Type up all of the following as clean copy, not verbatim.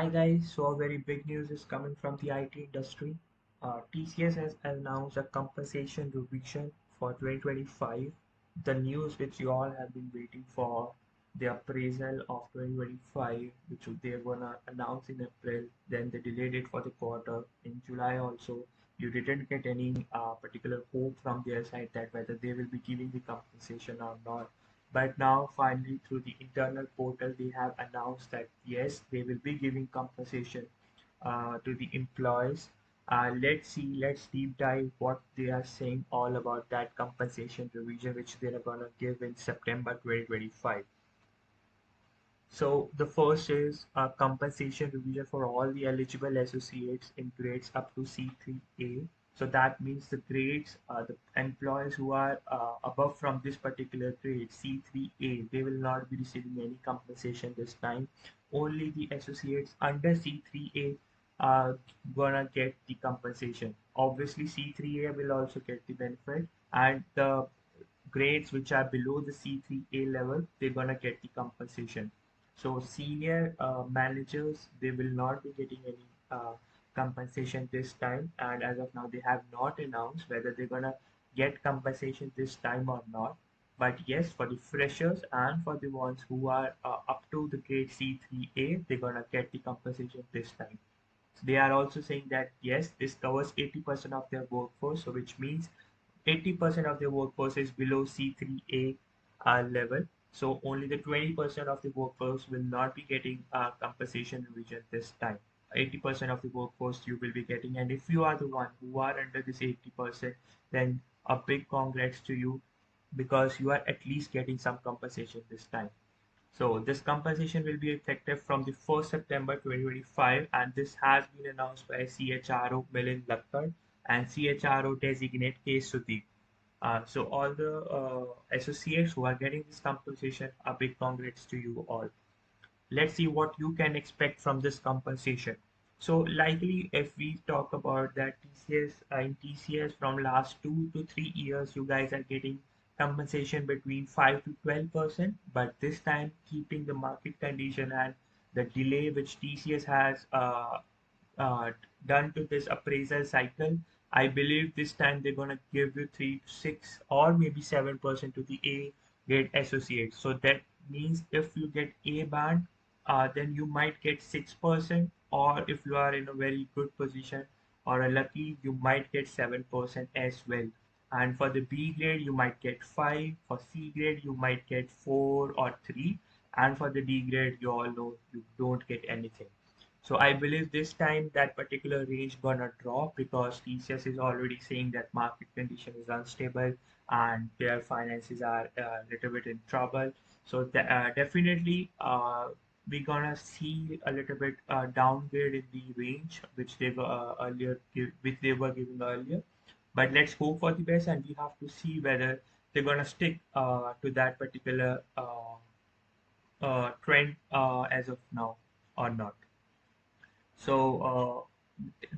Hi guys, so a very big news is coming from the IT industry. TCS has announced a compensation revision for 2025. The news which you all have been waiting for, the appraisal of 2025, which they're gonna announce in April, then they delayed it for the quarter in July also. You didn't get any particular hope from their side that whether they will be giving the compensation or not. But now, finally, through the internal portal, they have announced that yes, they will be giving compensation to the employees. Let's deep dive what they are saying all about that compensation revision, which they are gonna give in September 2025. So the first is a compensation revision for all the eligible associates in grades up to C3A. So that means the grades, the employees who are above from this particular grade, C3A, they will not be receiving any compensation this time. Only the associates under C3A are gonna get the compensation. Obviously, C3A will also get the benefit, and the grades which are below the C3A level, they're gonna get the compensation. So senior managers, they will not be getting any compensation this time, and as of now, they have not announced whether they're gonna get compensation this time or not. But yes, for the freshers and for the ones who are up to the grade C3A, they're gonna get the compensation this time. So they are also saying that yes, this covers 80% of their workforce, so which means 80% of the workforce is below C3A level. So only the 20% of the workforce will not be getting compensation revision this time. 80% of the workforce you will be getting, and if you are the one who are under this 80%, then a big congrats to you because you are at least getting some compensation this time. So this compensation will be effective from the 1st September 2025, and this has been announced by CHRO Milind Lakkad and CHRO designate K. Sudeep. So all the associates who are getting this compensation, a big congrats to you all. Let's see what you can expect from this compensation. So likely if we talk about that TCS from last 2 to 3 years, you guys are getting compensation between 5 to 12%, but this time keeping the market condition and the delay which TCS has uh, done to this appraisal cycle, I believe this time they're gonna give you 3 to 6 or maybe 7% to the A grade associates. So that means if you get A band, then you might get 6%, or if you are in a very good position or a lucky, you might get 7% as well. And for the B grade, you might get 5. For C grade, you might get 4 or 3. And for the D grade, you all know you don't get anything. So I believe this time that particular range gonna drop because TCS is already saying that market condition is unstable and their finances are a little bit in trouble. So definitely we're gonna see a little bit downgrade in the range which they were which they were giving earlier. But let's hope for the best, and we have to see whether they're gonna stick to that particular trend as of now or not. So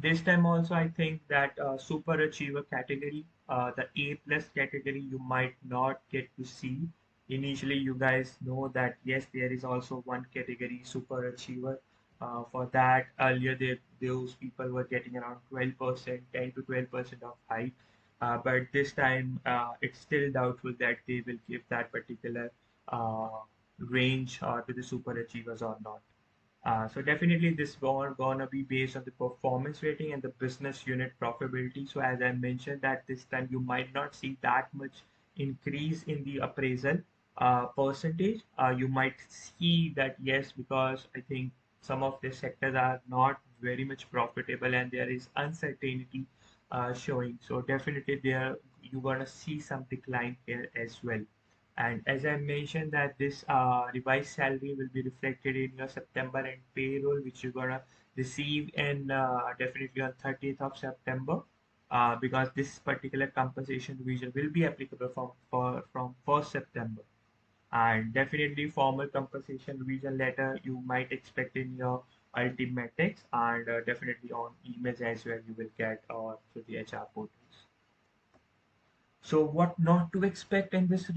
this time also, I think that super achiever category, the A plus category, you might not get to see. Initially, you guys know that yes, there is also one category, super achiever. For that, earlier those people were getting around 12%, 10 to 12% of hike. But this time, it's still doubtful that they will give that particular uh, range to the super achievers or not. So definitely this gonna be based on the performance rating and the business unit profitability. So as I mentioned that this time you might not see that much increase in the appraisal percentage. You might see that yes, because I think some of the sectors are not very much profitable and there is uncertainty showing. So definitely there you're gonna see some decline here as well. And as I mentioned that this revised salary will be reflected in your September end payroll, which you're gonna receive in definitely on 30th of September, because this particular compensation revision will be applicable from 1st September. And definitely formal compensation revision letter you might expect in your ultimatics, and definitely on emails as well you will get or through the HR portals. So what not to expect in this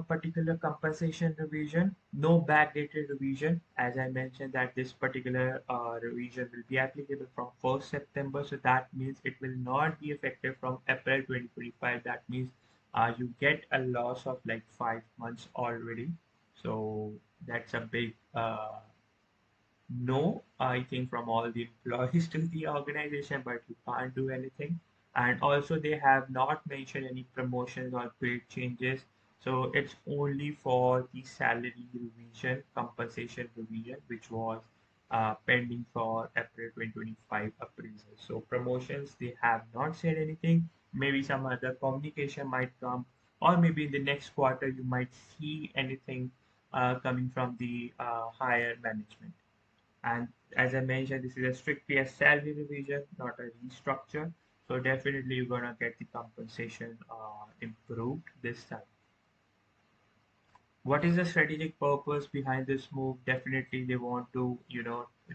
particular compensation revision? No backdated revision. As I mentioned that this particular revision will be applicable from 1st September. So that means it will not be effective from April 2025. That means you get a loss of like 5 months already. So that's a big no, I think from all the employees to the organization, but you can't do anything. And also, they have not mentioned any promotions or grade changes. So it's only for the salary revision, compensation revision, which was pending for April 2025 appraisal. So promotions, they have not said anything. Maybe some other communication might come, or maybe in the next quarter you might see anything coming from the higher management. And as I mentioned, this is a strictly a salary revision, not a restructure. So definitely you're gonna get the compensation improved this time. What is the strategic purpose behind this move? Definitely they want to,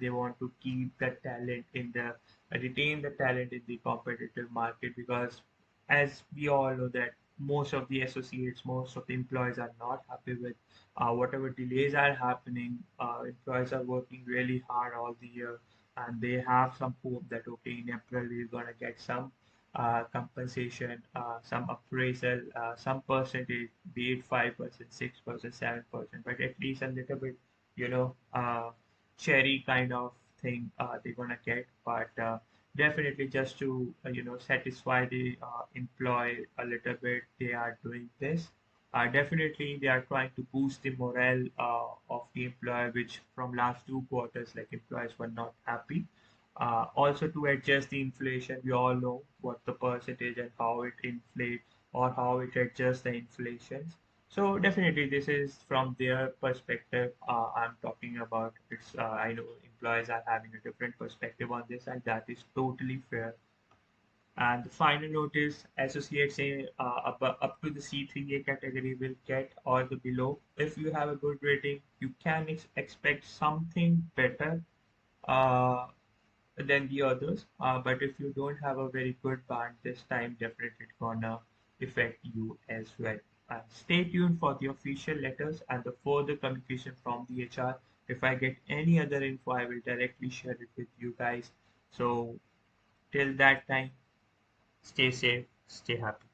they want to keep the talent in the retain the talent in the competitive market, because as we all know that most of the associates, most of the employees are not happy with whatever delays are happening. Employees are working really hard all the year, and they have some hope that okay, in April we're gonna get some compensation, some appraisal, some percentage, be it 5%, 6%, 7%, but at least a little bit, cherry kind of thing they're gonna get. But definitely just to satisfy the employee a little bit, they are doing this. Definitely, they are trying to boost the morale of the employer, which from last 2 quarters, like employees were not happy. Also to adjust the inflation, we all know what the percentage and how it inflates or how it adjusts the inflations. So definitely this is from their perspective I'm talking about. I know employees are having a different perspective on this, and that is totally fair. And the final note is associates say up to the C3A category will get or the below. If you have a good rating, you can expect something better. Uh, than the others. But if you don't have a very good band this time, definitely it's gonna affect you as well. Stay tuned for the official letters and the further communication from the HR. If I get any other info, I will directly share it with you guys. So till that time, stay safe, stay happy.